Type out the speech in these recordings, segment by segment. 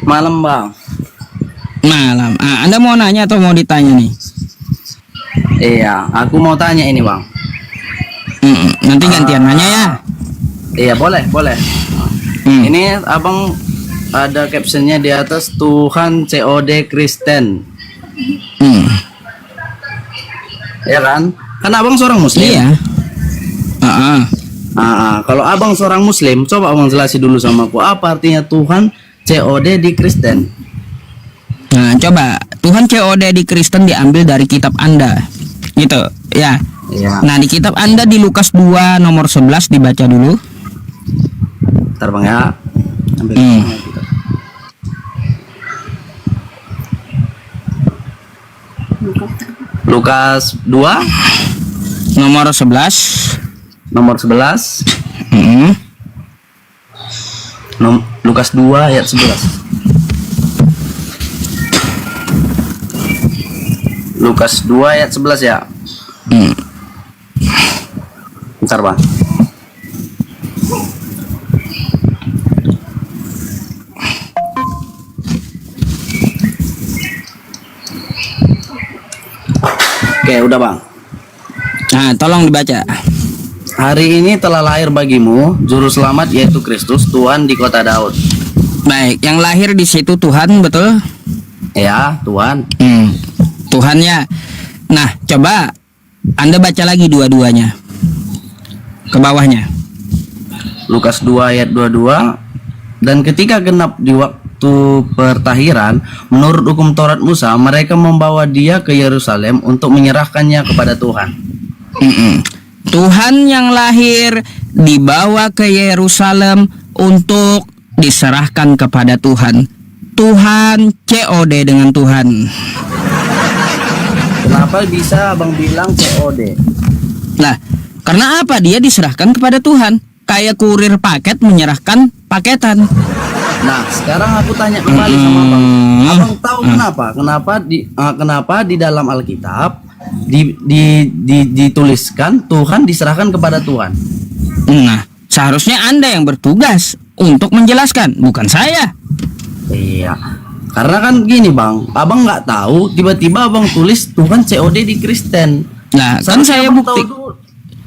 Malam bang. Malam. Anda mau nanya atau mau ditanya nih? Iya, aku mau tanya ini bang. Nanti gantian nanya ya. Iya boleh boleh. Ini abang ada captionnya di atas Tuhan COD Kristen. Ya kan? Kan abang seorang muslim. Iya. Kalau abang seorang muslim, coba abang jelasin dulu sama aku apa artinya Tuhan COD di Kristen. Nah, coba Tuhan COD di Kristen diambil dari kitab Anda. Gitu, ya. Iya. Nah, di kitab Anda di Lukas 2 nomor 11 dibaca dulu. Bentar bang ya. Ambil Lukas 2 nomor 11. nomor 11. Lukas 2 ayat 11. Lukas 2 ayat 11 ya. Bentar bang. Oke udah bang. Nah, tolong dibaca. Hari ini telah lahir bagimu juru selamat yaitu Kristus Tuhan di kota Daud. Baik, yang lahir di situ Tuhan, betul? Ya Tuhan. Tuhan ya. Nah, coba Anda baca lagi dua-duanya. Ke bawahnya. Lukas 2 ayat 22. Dan ketika genap di waktu pertahiran, menurut hukum Taurat Musa, mereka membawa dia ke Yerusalem untuk menyerahkannya kepada Tuhan. Tuhan yang lahir dibawa ke Yerusalem untuk diserahkan kepada Tuhan. Tuhan COD dengan Tuhan. Kenapa bisa abang bilang COD? Nah, karena apa? Dia diserahkan kepada Tuhan. Kayak kurir paket menyerahkan paketan. Nah, sekarang aku tanya kembali sama abang. Abang tahu kenapa? Kenapa di dalam Alkitab dituliskan Tuhan diserahkan kepada Tuhan? Nah, seharusnya Anda yang bertugas untuk menjelaskan, bukan saya. Iya. Karena kan gini bang, abang nggak tahu, tiba-tiba abang tulis Tuhan COD di Kristen. Nah, kan saya bukti.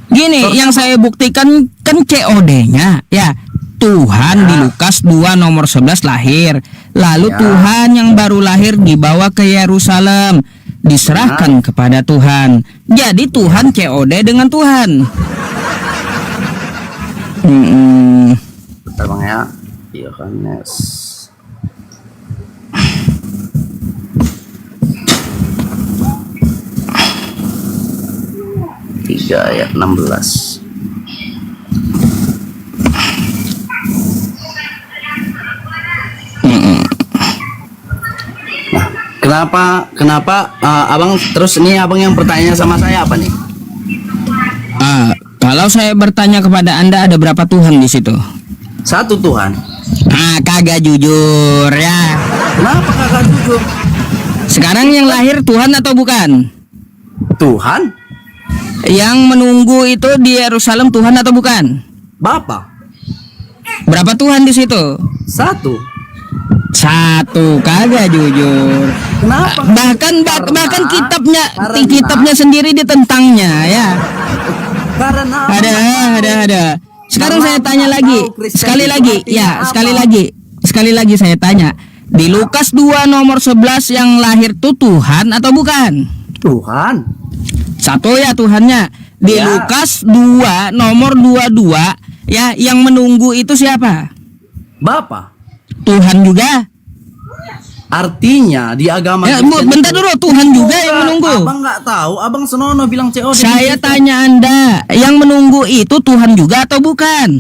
Gini, yang saya buktikan kan COD-nya, ya. Tuhan di Lukas 2 nomor 11 lahir. Lalu Tuhan yang baru lahir dibawa ke Yerusalem, diserahkan kepada Tuhan. Jadi Tuhan COD dengan Tuhan. Bentar bang ya. Yohanes 3 ayat 16. Nah, kenapa abang terus ini abang yang bertanya sama saya apa nih? Kalau saya bertanya kepada Anda ada berapa Tuhan di situ? Satu Tuhan. Kagak jujur ya. Kenapa kagak jujur? Sekarang yang lahir Tuhan atau bukan? Tuhan. Yang menunggu itu di Yerusalem Tuhan atau bukan? Bapak. Berapa Tuhan di situ? Satu. Kagak jujur. Kenapa? Bahkan kitabnya sendiri ditentangnya ya. Karena Ada. Sekarang saya tanya lagi, sekali lagi saya tanya. Di Lukas 2 nomor 11 yang lahir tuh Tuhan atau bukan? Tuhan. Satu ya Tuhannya. Di Lukas 2 nomor 22 ya, yang menunggu itu siapa? Bapak. Tuhan juga. Artinya di agama bentar dulu, Tuhan juga yang menunggu. Abang nggak tahu, abang senono bilang COD. Saya tanya Anda, yang menunggu itu Tuhan juga atau bukan?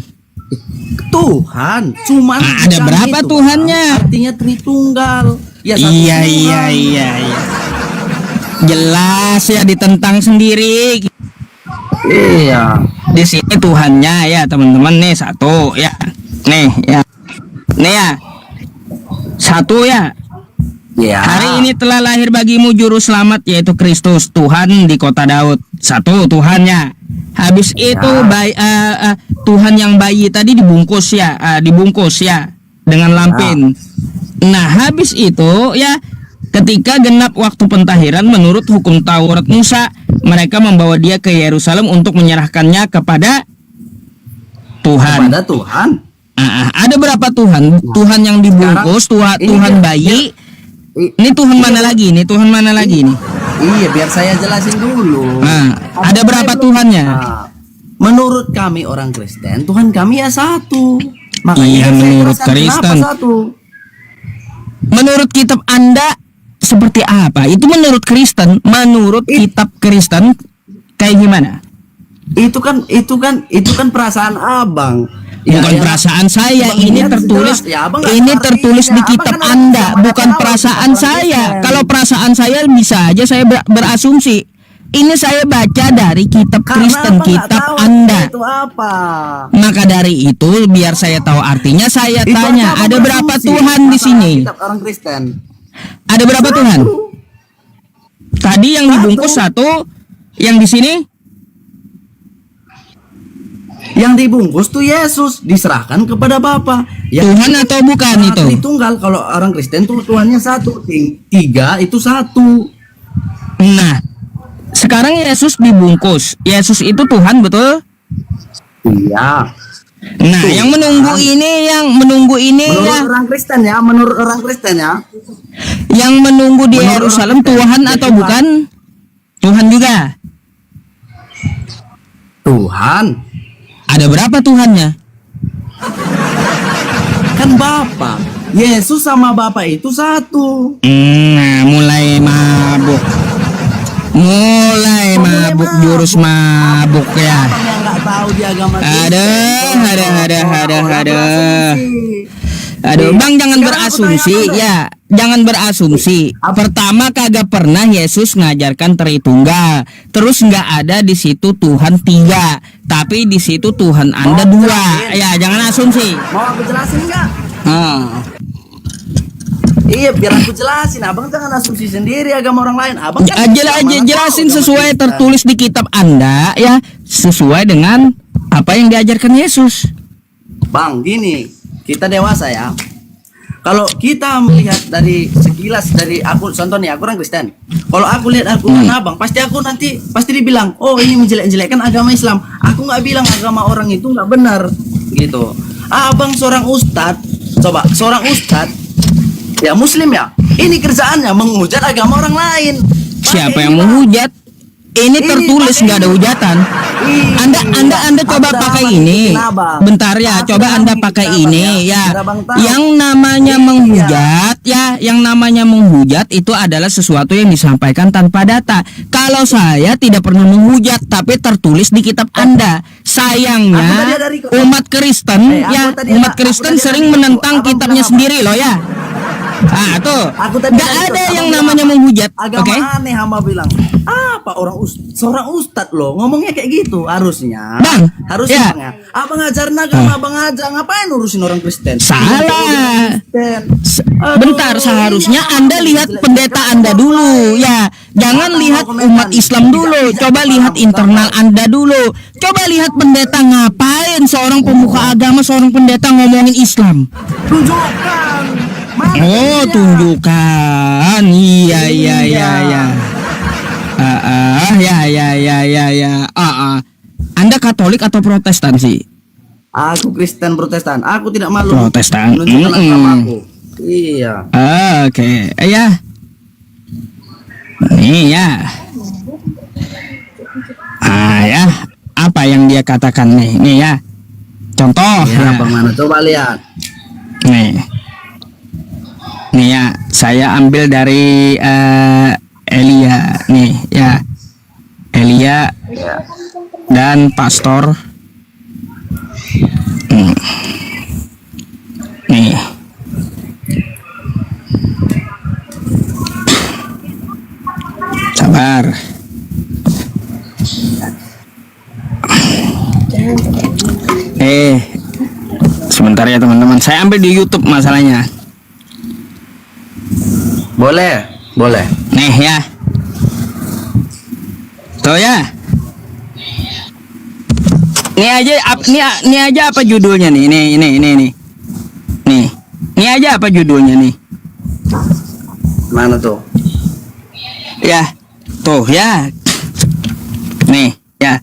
Tuhan, cuman ada berapa itu, Tuhannya? Bang. Artinya Tritunggal. Ya, Iya. Jelas ya, ditentang sendiri. Iya. Di sini Tuhannya ya teman-teman nih satu ya. Nih ya. Satu ya. Ya. Hari ini telah lahir bagimu juru selamat yaitu Kristus Tuhan di kota Daud. Satu Tuhannya. Habis itu Tuhan yang bayi tadi dibungkus ya. dengan lampin. Nah, habis itu ya ketika genap waktu pentahiran menurut hukum Taurat Musa, mereka membawa dia ke Yerusalem untuk menyerahkannya kepada Tuhan. Kepada Tuhan. Ada berapa Tuhan? Tuhan yang dibungkus, Tuhan bayi. Ini Tuhan mana lagi? Ini Tuhan mana lagi nih? Iya, biar saya jelasin dulu. Ada berapa Tuhannya? Menurut kami orang Kristen, Tuhan kami ya satu. Iya, saya menurut jelaskan Kristen. kenapa satu. Menurut kitab Anda seperti apa? Itu menurut Kristen. Menurut kitab Kristen kayak gimana? Itu kan perasaan abang. Bukan perasaan saya, ini tertulis di kitab Anda, bukan perasaan saya. Kalau perasaan saya bisa aja saya berasumsi. Ini saya baca dari kitab Kristen, kitab Anda. Itu apa? Maka dari itu biar saya tahu artinya, saya tanya, ada berapa Tuhan di sini? Kitab orang Kristen. Ada berapa Tuhan? Tadi yang dibungkus satu, yang di sini? Yang dibungkus tuh Yesus, diserahkan kepada Bapa. Tuhan atau bukan itu? Tritunggal. Kalau orang Kristen tuh Tuhannya satu, tiga itu satu. Nah, sekarang Yesus dibungkus. Yesus itu Tuhan, betul? Iya. Nah, Tuhan. yang menunggu ini Menurut ya, orang Kristen ya, menurut orang Kristen ya. yang menunggu di Menurut Yerusalem orang Kristen, Tuhan ya atau Tuhan. bukan? Tuhan juga. Tuhan. Ada berapa Tuhannya? Kan Bapa. Yesus sama Bapa itu satu. Nah, mulai mabuk. Jurus mabuk ya. Abang yang nggak tahu di agama Kristen. Aduh, Bang, jangan Sekarang berasumsi aku tanya, ya. Jangan berasumsi. Pertama, kagak pernah Yesus ngajarkan Tritunggal. Terus nggak ada di situ Tuhan tiga, tapi di situ Tuhan Anda Mau dua. jelasin? Ya, jangan asumsi. Mau aku jelasin nggak? Iya, biar aku jelasin. Abang jangan asumsi sendiri agama orang lain. Abang kan Jelasin tahu sesuai agama tertulis di kitab Anda ya, sesuai dengan apa yang diajarkan Yesus. Bang, gini, kita dewasa ya. Kalau kita melihat dari sekilas dari aku, contoh nih, aku orang Kristen. Kalau aku lihat Al-Quran abang, pasti dibilang, oh ini menjelek-jelekkan agama Islam. Aku nggak bilang agama orang itu nggak benar, gitu. Abang seorang ustadz, seorang ustadz, ya Muslim ya. Ini kerjaannya menghujat agama orang lain. Siapa yang menghujat? Ini tertulis, nggak ada hujatan. Anda coba pakai ini. Bentar ya, coba Anda pakai ini ya. Yang namanya menghujat ya, yang namanya menghujat itu adalah sesuatu yang disampaikan tanpa data. Kalau saya tidak pernah menghujat, tapi tertulis di kitab Anda. Sayangnya umat Kristen ya, umat Kristen sering menentang kitabnya sendiri loh ya. Tuh, nggak ada yang namanya menghujat. Agama aneh hamba bilang. Apa seorang ustadz loh ngomongnya kayak gitu harusnya. Bang, harusnya ya. Abang ngajarin agama, abang aja ngapain urusin orang Kristen? Salah. Aduh, Bentar, seharusnya Anda lihat pendeta Anda dulu ya. Jangan lihat umat Islam dulu. Coba lihat internal Anda dulu. Coba lihat pendeta ngapain, seorang pemuka agama, seorang pendeta ngomongin Islam. tunjukkan. Oh, tunjukkan. Iya. Anda Katolik atau Protestan sih? Aku Kristen Protestan. Aku tidak malu Protestan. menunjukkan agamaku. Iya. Oke, ya. Nih ya. Ya. Apa yang dia katakan nih? Nih ya. Contoh. Ya, Bang mana? Coba lihat. Nih. Nih ya, saya ambil dari Elia nih ya. Elia dan pastor. Nih. Sabar. Sebentar ya teman-teman. Saya ambil di YouTube masalahnya. Boleh. Nih ya. Tuh ya. Ini aja apa judulnya nih? Nih. Ini aja apa judulnya nih? Mana tuh? Ya, tuh ya. Nih, ya.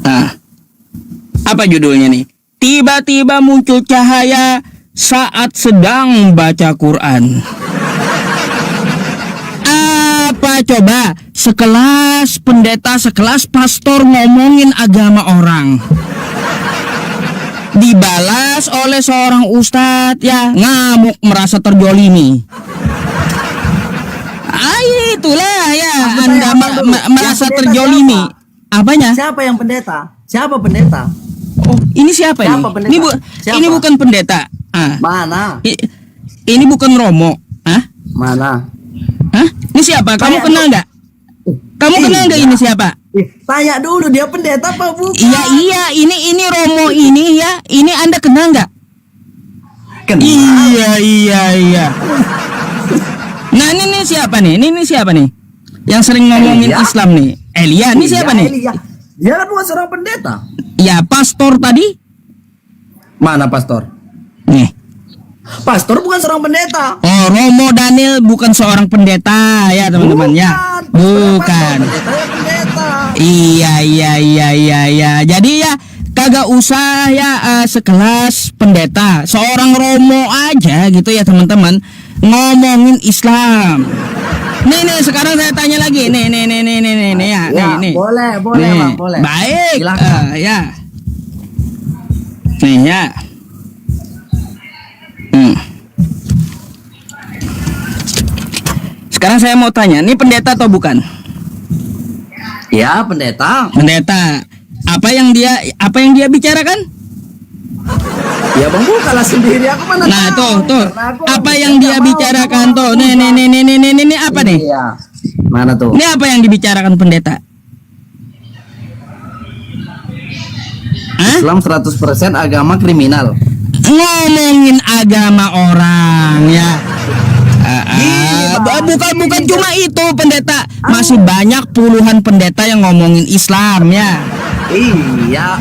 Nah, apa judulnya nih? Tiba-tiba muncul cahaya saat sedang baca Quran. Apa coba? Sekelas pendeta, sekelas pastor ngomongin agama orang, dibalas oleh seorang ustadz ya ngamuk, merasa terjolimi. Itulah ya, Anda merasa terjolimi. Apanya? Siapa yang pendeta? Siapa pendeta? Oh, ini siapa ini? Siapa pendeta? Siapa? Ini bukan pendeta. Mana? Ini bukan Romo. Mana? Hah? Ini siapa? Kamu kenal nggak? Kamu kenal nggak ini siapa? Tanya dulu, dia pendeta apa bukan? Iya, ini Romo ini ya. Ini Anda kenal nggak? Kenal. Iya. Nah, ini siapa nih? Ini siapa nih? Yang sering ngomongin Elia? Islam nih. Elia, ini siapa nih? Elia. Dia kan bukan seorang pendeta. Ya, pastor tadi. Mana pastor? Nih. Pastor bukan seorang pendeta. Oh, Romo Daniel bukan seorang pendeta ya, teman-teman ya. Bukan. Pendeta. Iya. Jadi ya kagak usah ya sekelas pendeta, seorang Romo aja gitu ya, teman-teman, ngomongin Islam. Nih, sekarang saya tanya lagi. Nih ya, nih. Boleh, Nih, Bang, boleh. baik. Silakan. Ya. Nih ya. Sekarang saya mau tanya, ini pendeta atau bukan? Ya, pendeta. Pendeta. Apa yang dia bicarakan? Ya Bang, bukalah sendiri, aku mana Nah, tahu. tuh. Karena aku Apa bisa yang dia mau, bicarakan mau, tuh? mau. Nih, apa nih? Iya. Mana tuh? Ini apa yang dibicarakan pendeta? Hah? Islam 100% agama kriminal. Ngomongin agama orang ya. Bukan cuma itu pendeta, masih banyak puluhan pendeta yang ngomongin Islam ya. Iya.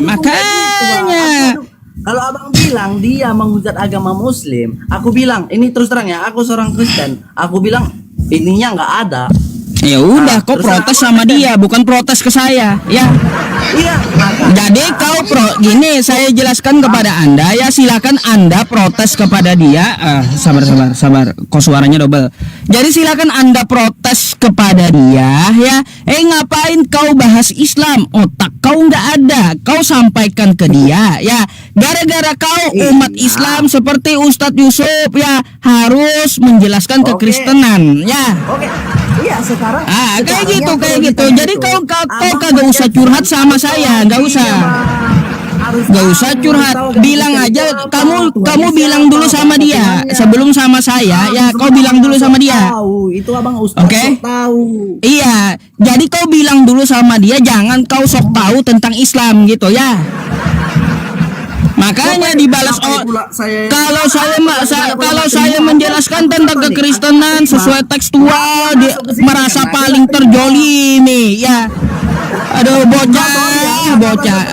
Makanya. Kalau abang bilang dia menghujat agama Muslim, aku bilang ini terus terang ya, aku seorang Kristen, aku bilang ininya nggak ada. Ya udah, kau terus protes aku sama Kristen. dia, bukan protes ke saya ya. Iya. Jadi gini, saya jelaskan kepada Anda ya, silakan Anda protes kepada dia. Sabar, kok suaranya double. Jadi silakan Anda protes kepada dia ya. Ngapain kau bahas Islam? Otak kau nggak ada. Kau sampaikan ke dia ya. Gara-gara kau umat Islam seperti Ustadz Yusuf ya harus menjelaskan Oke. kekristenan ya. Oke. Iya, sekarang. Kayak gitu. ditanya Jadi itu. kau Abang kagak usah curhat sama saya, nggak usah. Gak usah curhat, bilang aja kamu bilang dulu sama dia sebelum sama saya ya, kau bilang dulu sama dia. Itu abang ustaz Oke. tahu. Iya, jadi kau bilang dulu sama dia, jangan kau sok tahu tentang Islam gitu ya. Makanya dibalas kalau saya menjelaskan tentang kekristenan sesuai tekstual, dia merasa paling terjolimi ya. Aduh, bocah.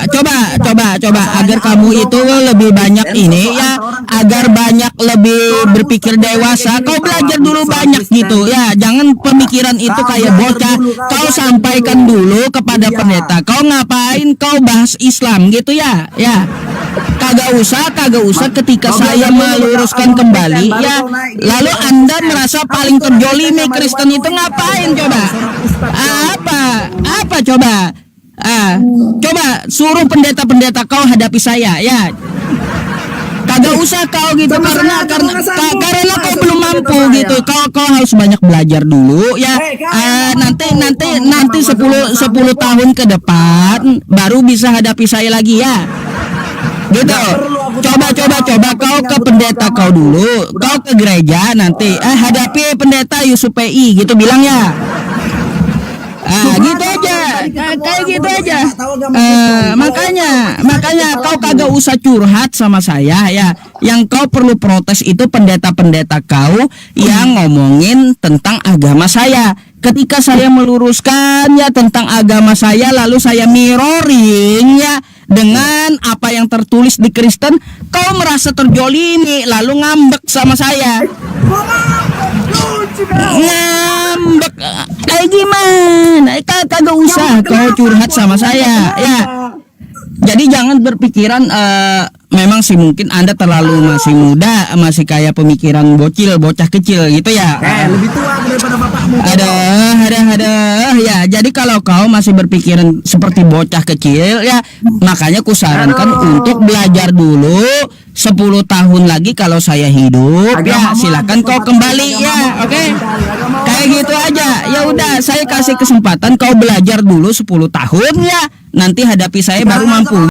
Coba agar kamu itu lebih banyak ini ya, agar banyak lebih berpikir dewasa. Kau belajar dulu banyak gitu ya. Jangan pemikiran itu kayak bocah. Kau sampaikan dulu kepada pendeta. Kau ngapain kau bahas Islam gitu ya? Ya. Kagak usah ketika saya meluruskan kembali ya. Lalu Anda merasa paling terjolimi, Kristen itu ngapain coba? Apa coba? Coba suruh pendeta-pendeta kau hadapi saya ya. Kagak usah kau gitu karena kau belum mampu gitu. Kau harus banyak belajar dulu ya. Nanti 10 tahun ke depan baru bisa hadapi saya lagi ya. Gitu. Coba kau ke pendeta kau dulu, kau ke gereja nanti hadapi pendeta Yusuf PI gitu bilang ya. Gitu aja. Kayak gitu aja. Makanya kau kagak usah curhat sama saya ya. Yang kau perlu protes itu pendeta-pendeta kau yang ngomongin tentang agama saya. Ketika saya meluruskan ya tentang agama saya, lalu saya mirroring ya dengan apa yang tertulis di Kristen, kau merasa terjolimi lalu ngambek sama saya. Ngambek kayak gimana? Kagak usah kau curhat sama saya ya. Jadi jangan berpikiran memang sih mungkin Anda terlalu masih muda, masih kayak pemikiran bocah kecil gitu ya. Lebih tua daripada bapakmu. Ada ya. Jadi kalau kau masih berpikiran seperti bocah kecil ya, makanya kusarankan untuk belajar dulu 10 tahun lagi kalau saya hidup ya, silakan kau kembali ya. Oke. Kayak gitu aja. Ya udah, saya kasih kesempatan kau belajar dulu 10 tahun ya. Nanti hadapi saya baru mampu.